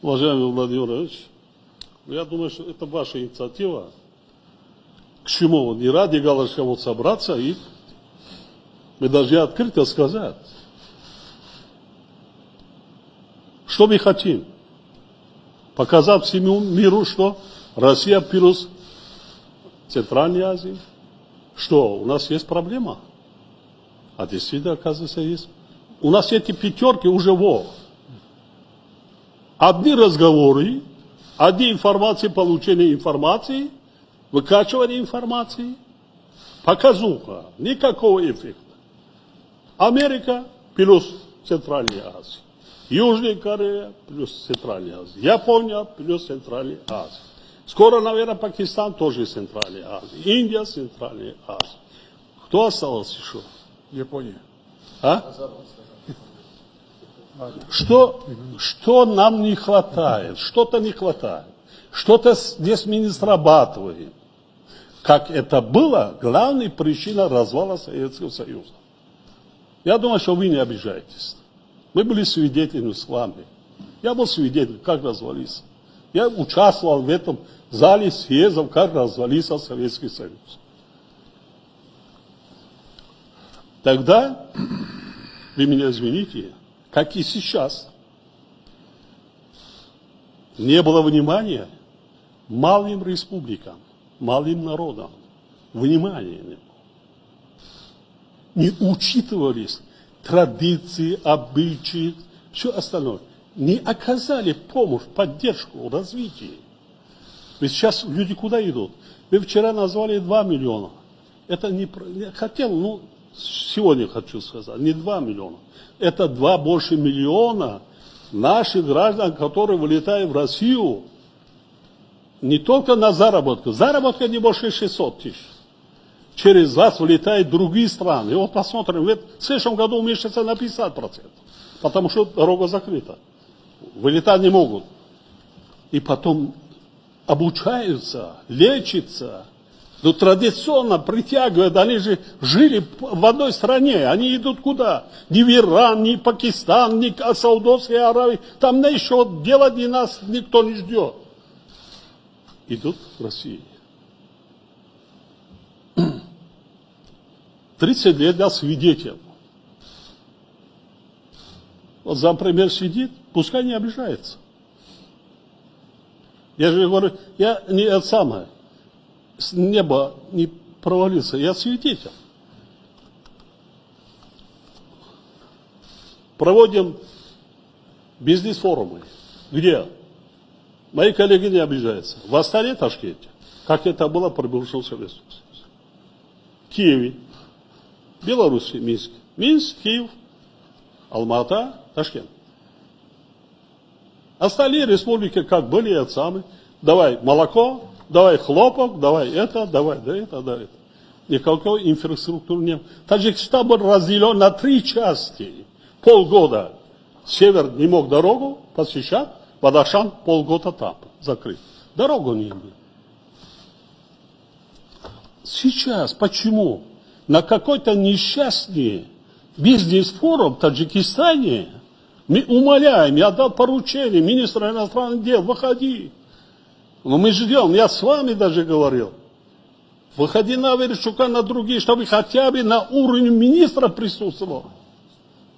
Уважаемый Владимир Владимирович, я думаю, что это ваша инициатива. К чему? Не ради галочки вот собраться, и мы должны открыто сказать, что мы хотим. Показать всему миру, что Россия плюс Центральной Азии, что у нас есть проблема. А действительно, оказывается, есть. У нас эти пятерки уже одни разговоры, одни информации, получение информации, выкачивание информации, показуха, никакого эффекта. Америка плюс Центральная Азия, Южная Корея плюс Центральная Азия, Япония плюс Центральная Азия. Скоро, наверное, Пакистан тоже Центральная Азия, Индия Центральная Азия. Кто остался еще? Япония. А? Что нам не хватает? Что-то не хватает. Что-то здесь мы не срабатываем. Как это было, главная причина развала Советского Союза. Я думаю, что вы не обижаетесь. Мы были свидетелями с вами. Я был свидетелем, как развалился. Я участвовал в этом зале съездов, как развалился Советский Союз. Тогда, вы меня извините, как и сейчас, не было внимания малым республикам, малым народам. Внимания не было. Не учитывались традиции, обычаи, все остальное. Не оказали помощь, поддержку, развитие. Ведь сейчас люди куда идут? Вы вчера назвали 2 миллиона. Это не... Хотел, сегодня хочу сказать, не 2 миллиона. Это 2 больше миллиона наших граждан, которые вылетают в Россию не только на заработку. Заработка не больше 600 тысяч. Через вас вылетают другие страны. И вот посмотрим, в следующем году уменьшится на 50%. Потому что дорога закрыта. Вылетать не могут. И потом обучаются, лечатся. Но традиционно притягивают, они же жили в одной стране, они идут куда? Ни в Иран, ни в Пакистан, ни в Саудовской Аравии, там еще делать ни нас никто не ждет. Идут в Россию. 30 лет я свидетель. Вот зампремьер сидит, пускай не обижается. Я же говорю, я не это самое. С неба не провалился, я свидетель. Проводим бизнес-форумы. Где? Мои коллеги не обижаются. В Астане, Ташкенте, как это было при бывшем Советском Союзе. В Киеве, Беларуси, Минск. Минск, Киев, Алмата, Ташкент. Остальные республики как были, это самые. Давай молоко, давай хлопок, давай это, давай это, да это. Никакой инфраструктуры нет. Таджикистан был разделен на 3 части. Полгода север не мог дорогу посещать, Бадахшан полгода там закрыт. Дорогу не было. Сейчас почему? На какой-то несчастный бизнес-форум в Таджикистане мы умоляем, я дал поручение министра иностранных дел, выходи. Но мы ждем, я с вами даже говорил. Выходи на Верещука, на другие, чтобы хотя бы на уровне министра присутствовал.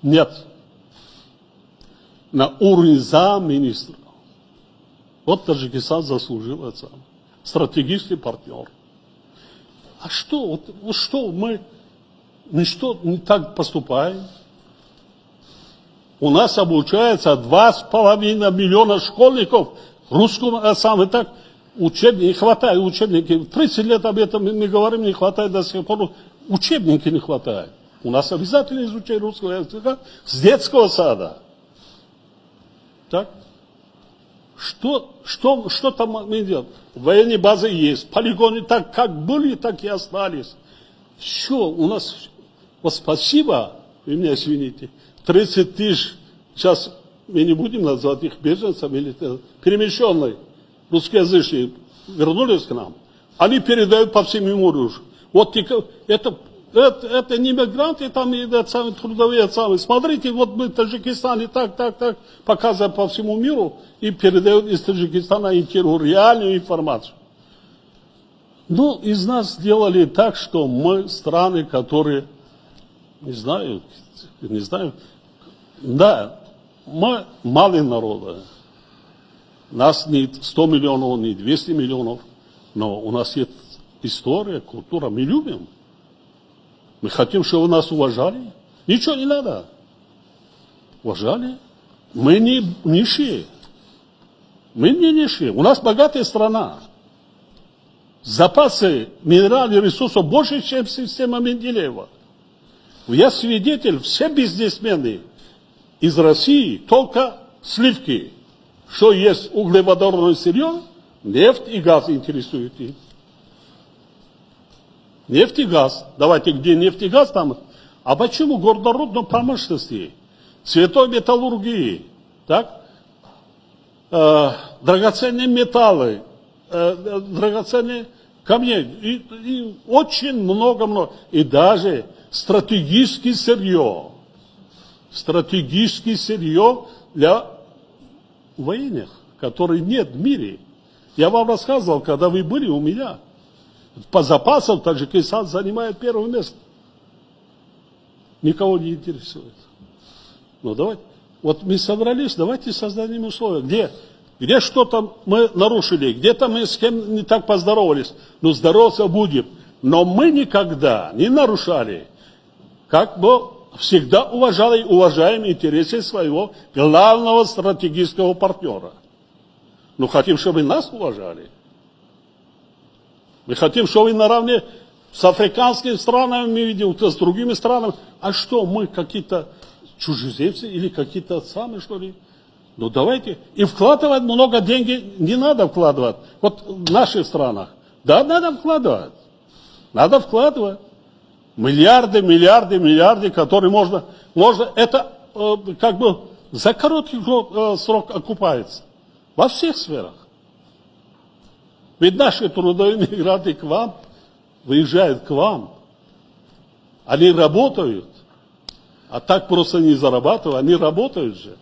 Нет. На уровне замминистра. Вот Таджикистан заслужил это. Стратегический партнер. А что? Вот что мы что не так поступаем? У нас обучается 2,5 миллиона школьников русскому, так учебники, не хватает учебников. 30 лет об этом мы говорим, не хватает до сих пор. Учебники не хватает. У нас обязательно изучение русского языка с детского сада. Так? Что там мы делаем? Военные базы есть, полигоны так как были, так и остались. Все, у нас, вот спасибо, вы меня извините, 30 тысяч, сейчас мы не будем назвать их беженцами, или перемещенные русскоязычные вернулись к нам, они передают по всему миру. Вот это это не мигранты, там и трудовые самые. Смотрите, вот мы в Таджикистане так, показываем по всему миру и передают из Таджикистана реальную информацию. Ну, из нас сделали так, что мы страны, которые, не знаю, да, мы малый народ. Нас не 100 миллионов, не 200 миллионов, но у нас есть история, культура, мы любим. Мы хотим, чтобы нас уважали. Ничего не надо. Уважали. Мы не нищие. Мы не нищие. У нас богатая страна. Запасы минеральных ресурсов больше, чем система Менделеева. Я свидетель, все бизнесмены из России только сливки. Что есть углеводородное сырье, нефть и газ интересуют их. Нефть и газ. Давайте, где нефть и газ там. А почему горнорудной промышленности, цветной металлургии, так? Драгоценные металлы, драгоценные камни, и очень много. И даже стратегическое сырье для военных, которых нет в мире. Я вам рассказывал, когда вы были у меня. По запасам Таджикистан занимает первое место. Никого не интересует. Ну давайте, вот мы собрались, давайте создадим условия. Где что-то мы нарушили, где-то мы с кем не так поздоровались. Ну здороваться будем. Но мы никогда не нарушали. Как бы всегда уважаем интересы своего главного стратегического партнера. Ну хотим, чтобы нас уважали. Мы хотим, чтобы наравне с африканскими странами, мы видим, с другими странами. А что, мы какие-то чужеземцы или какие-то самые, что ли? Ну давайте. И вкладывать много денег не надо вкладывать. Вот в наших странах. Да, надо вкладывать. Надо вкладывать. Миллиарды, которые можно это как бы за короткий срок окупается. Во всех сферах. Ведь наши трудовые мигранты к вам, выезжают к вам, они работают, а так просто не зарабатывают, они работают же.